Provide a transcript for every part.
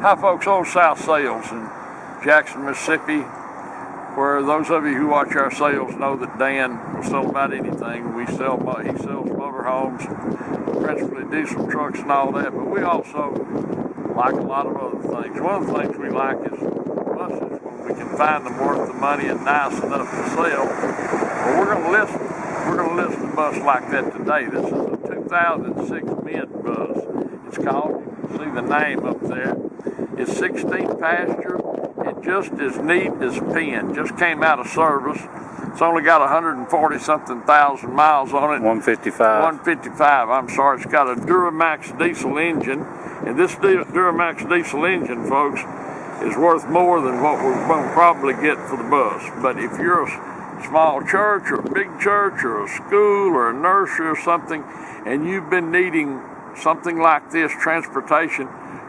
Hi folks, Old South Sales in Jackson, Mississippi, where those of you who watch our sales know that Dan will sell about anything. He sells motorhomes, principally diesel trucks and all that, but we also like a lot of other things. One of the things we like is buses, when we can find them worth the money and nice enough to sell. Well, we're going to list a bus like that today. This is a 2006 Mint bus. It's called, you can see the name up there. It's 16 passenger. It's just as neat as a pin. Just came out of service. It's only got 140-something thousand miles on it. 155. 155, I'm sorry. It's got a Duramax diesel engine. And this Duramax diesel engine, folks, is worth more than what we're going to probably get for the bus. But if you're a small church or a big church or a school or a nursery or something, and you've been needing something like this, transportation,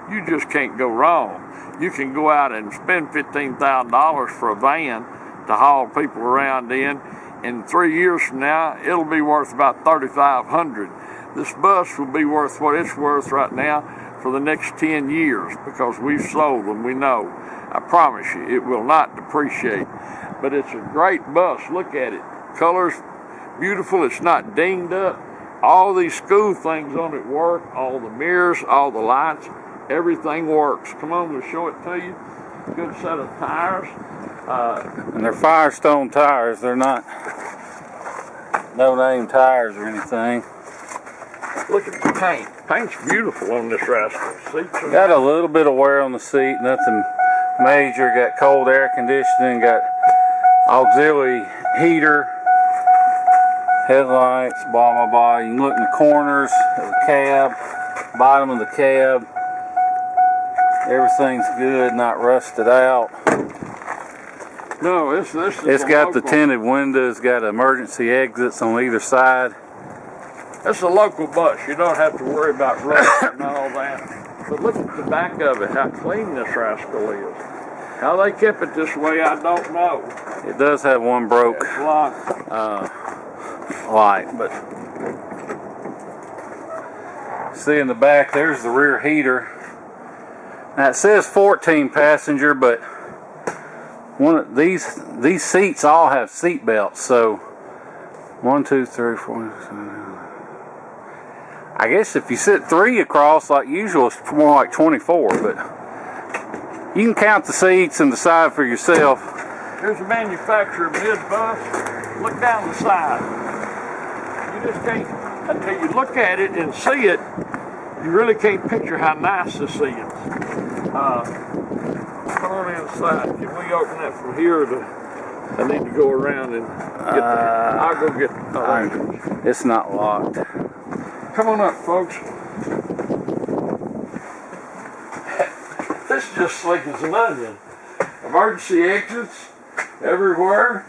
you just can't go wrong. You can go out and spend $15,000 for a van to haul people around in. In 3 years from now, it'll be worth about $3,500. This bus will be worth what it's worth right now for the next 10 years because we've sold them, we know. I promise you, it will not depreciate. But it's a great bus. Look at it. Color's beautiful. It's not dinged up. All these school things on it work. All the mirrors, all the lights, everything works. Come on, we'll show it to you. Good set of tires. And they're Firestone tires. They're not no-name tires or anything. Look at the paint. Paint's beautiful on this rascal. Seats got a little bit of wear on the seat, nothing major. Got cold air conditioning, got auxiliary heater, headlights, blah blah blah. You can look in the corners of the cab, bottom of the cab. Everything's good, not rusted out. No, this it's got the tinted windows, got emergency exits on either side. It's a local bus. You don't have to worry about rust and all that. But look at the back of it, how clean this rascal is. How they kept it this way, I don't know. It does have one broke light, but see in the back, there's the rear heater. Now it says 14 passenger, but one of these seats all have seat belts. So 1, 2, 3, 4. I guess if you sit 3 across like usual, it's more like 24. But you can count the seats and decide for yourself. Here's the manufacturer of this bus. Look down the side. You just can't, until you look at it and see it, you really can't picture how nice this is. Come on inside. Can we open that from here? I need to go around and get there. I'll go get it's not locked. Come on up, folks. This is just slick as an onion. Emergency exits everywhere.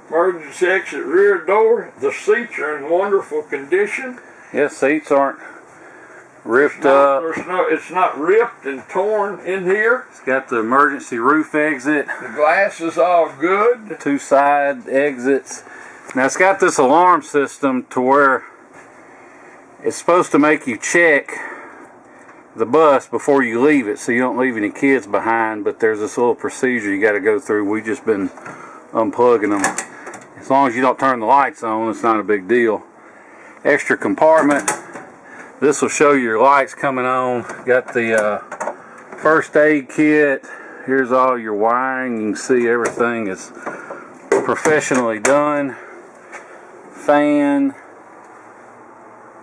Emergency exit rear door. The seats are in wonderful condition. Yes, seats aren't ripped up. It's not ripped and torn in here. It's got the emergency roof exit. The glass is all good. 2 side exits. Now it's got this alarm system to where it's supposed to make you check the bus before you leave it so you don't leave any kids behind, but there's this little procedure you got to go through. We've just been unplugging them. As long as you don't turn the lights on, it's not a big deal. Extra compartment. This will show you your lights coming on. Got the first aid kit. Here's all your wiring. You can see everything is professionally done. Fan.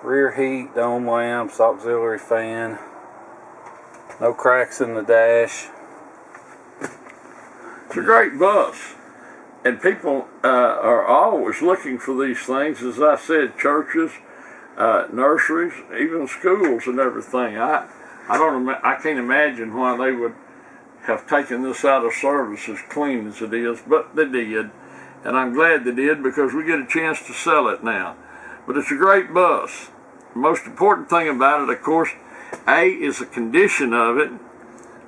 Rear heat, dome lamps, auxiliary fan. No cracks in the dash. It's a great bus. And people are always looking for these things. As I said, churches, nurseries, even schools and everything. I can't imagine why they would have taken this out of service as clean as it is, but they did. And I'm glad they did because we get a chance to sell it now. But it's a great bus. The most important thing about it, of course, A, is the condition of it.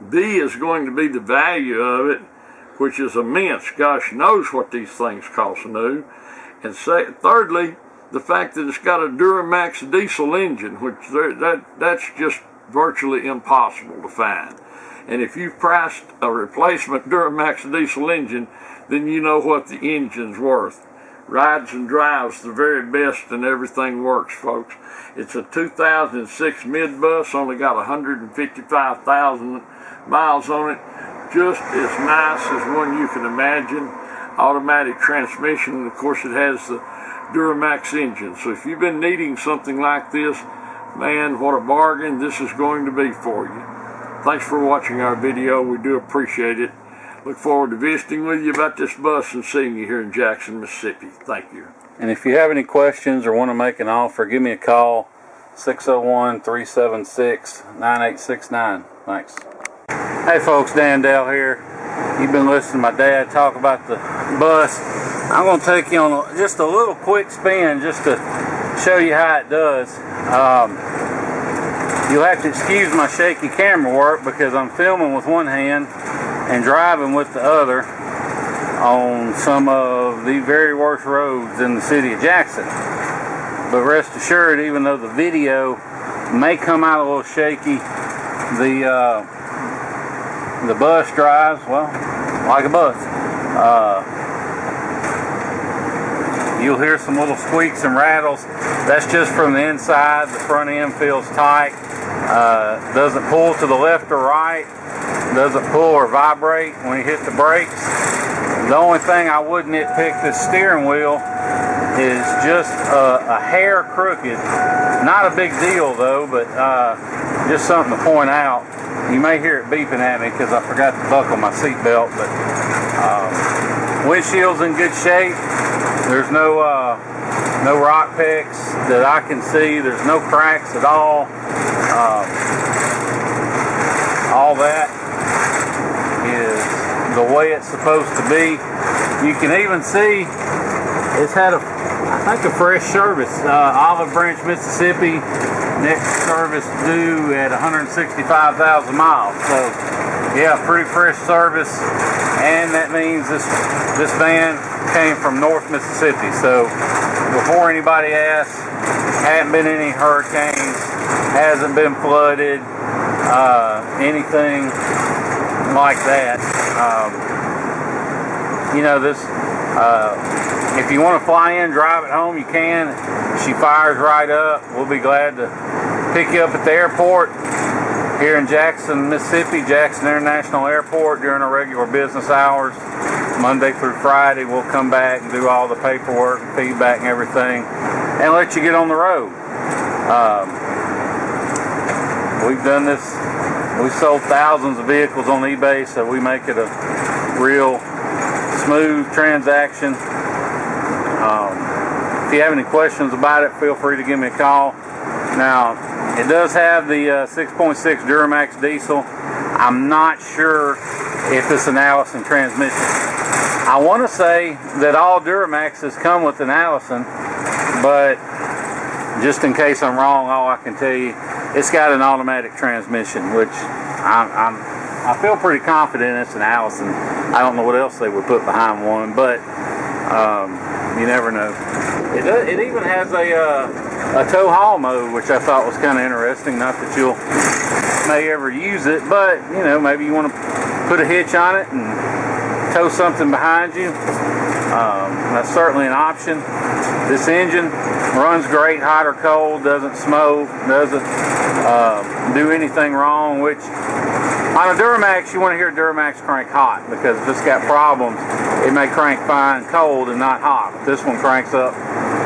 B, is going to be the value of it, which is immense. Gosh knows what these things cost new. And thirdly, the fact that it's got a Duramax diesel engine, which that's just virtually impossible to find. And if you've priced a replacement Duramax diesel engine, then you know what the engine's worth. Rides and drives the very best, and everything works, folks. It's a 2006 mid-bus, only got 155,000 miles on it. Just as nice as one you can imagine. Automatic transmission, and of course it has the Duramax engine. So if you've been needing something like this, man, what a bargain this is going to be for you. Thanks for watching our video. We do appreciate it. Look forward to visiting with you about this bus and seeing you here in Jackson, Mississippi. Thank you. And if you have any questions or want to make an offer, give me a call, 601-376-9869. Thanks. Hey folks, Dan Dale here. You've been listening to my dad talk about the bus. I'm going to take you on just a little quick spin just to show you how it does. You'll have to excuse my shaky camera work because I'm filming with one hand and driving with the other on some of the very worst roads in the city of Jackson. But rest assured, even though the video may come out a little shaky, the bus drives, well, like a bus. You'll hear some little squeaks and rattles. That's just from the inside. The front end feels tight. Doesn't pull to the left or right. Doesn't pull or vibrate when you hit the brakes. The only thing I would nitpick this steering wheel is just a hair crooked. Not a big deal though, but just something to point out. You may hear it beeping at me because I forgot to buckle my seatbelt, but windshield's in good shape. There's no rock picks that I can see. There's no cracks at all. All that is the way it's supposed to be. You can even see it's had I think a fresh service. Olive Branch, Mississippi. Next service due at 165,000 miles. So yeah, pretty fresh service, and that means this van came from North Mississippi. So before anybody asks, hadn't been any hurricanes, hasn't been flooded, anything like that. You know, this if you want to fly in, drive it home, you can. She fires right up. We'll be glad to pick you up at the airport here in Jackson, Mississippi, Jackson International Airport during our regular business hours, Monday through Friday. We'll come back and do all the paperwork and feedback and everything and let you get on the road. We've done this. We've sold thousands of vehicles on eBay, so we make it a real smooth transaction. If you have any questions about it, feel free to give me a call. Now, it does have the 6.6 Duramax diesel. I'm not sure if it's an Allison transmission. I want to say that all Duramaxes come with an Allison, but just in case I'm wrong, all I can tell you, it's got an automatic transmission, which I feel pretty confident it's an Allison. I don't know what else they would put behind one, but you never know. It even has a tow haul mode, which I thought was kind of interesting. Not that you'll may ever use it, but you know, maybe you want to put a hitch on it and tow something behind you. That's certainly an option. This engine runs great, hot or cold, doesn't smoke, doesn't do anything wrong, which on a Duramax, you want to hear Duramax crank hot, because if it's got problems, it may crank fine cold and not hot. But this one cranks up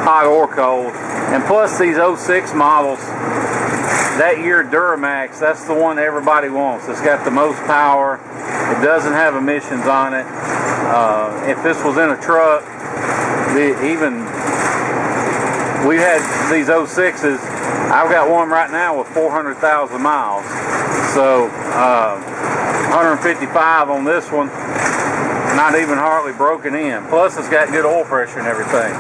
hot or cold. And plus these 06 models, that year Duramax, that's the one everybody wants. It's got the most power. It doesn't have emissions on it. If this was in a truck, we had these 06s. I've got one right now with 400,000 miles. So 155 on this one, not even hardly broken in. Plus it's got good oil pressure and everything.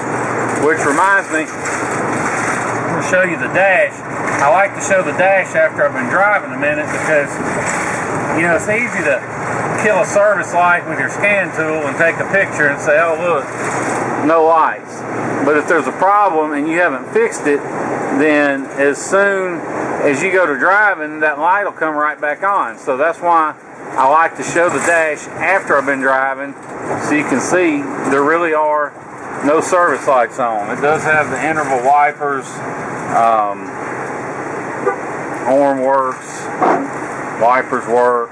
Which reminds me, I'm going to show you the dash. I like to show the dash after I've been driving a minute, because you know, it's easy to kill a service light with your scan tool and take a picture and say, oh look, no lights. But if there's a problem and you haven't fixed it, then as soon as you go to driving, that light will come right back on. So that's why I like to show the dash after I've been driving, so you can see there really are no service lights on. It does have the interval wipers, horn works, wipers work,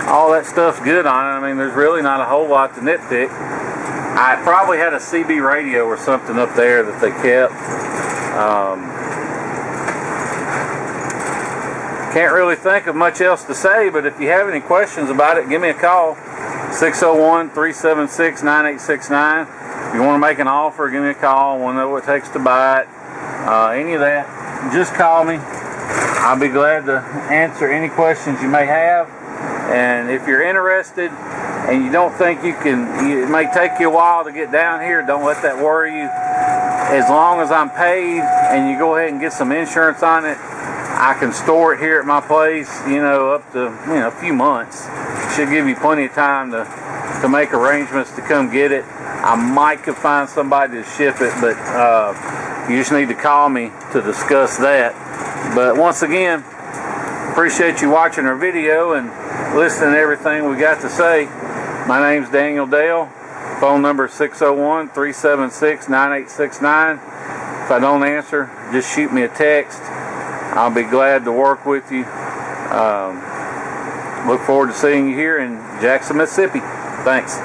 all that stuff's good on it. I mean, there's really not a whole lot to nitpick. I probably had a CB radio or something up there that they kept. Can't really think of much else to say, but if you have any questions about it, give me a call, 601-376-9869. If you want to make an offer, give me a call. I want to know what it takes to buy it. Any of that, just call me. I'll be glad to answer any questions you may have. And if you're interested and you don't think you can, it may take you a while to get down here, don't let that worry you. As long as I'm paid and you go ahead and get some insurance on it, I can store it here at my place, up to, a few months. Should give you plenty of time to make arrangements to come get it. I might could find somebody to ship it, but you just need to call me to discuss that. But once again, appreciate you watching our video and listening to everything we got to say. My name's Daniel Dale. Phone number is 601-376-9869. If I don't answer, just shoot me a text. I'll be glad to work with you. Look forward to seeing you here in Jackson, Mississippi. Thanks.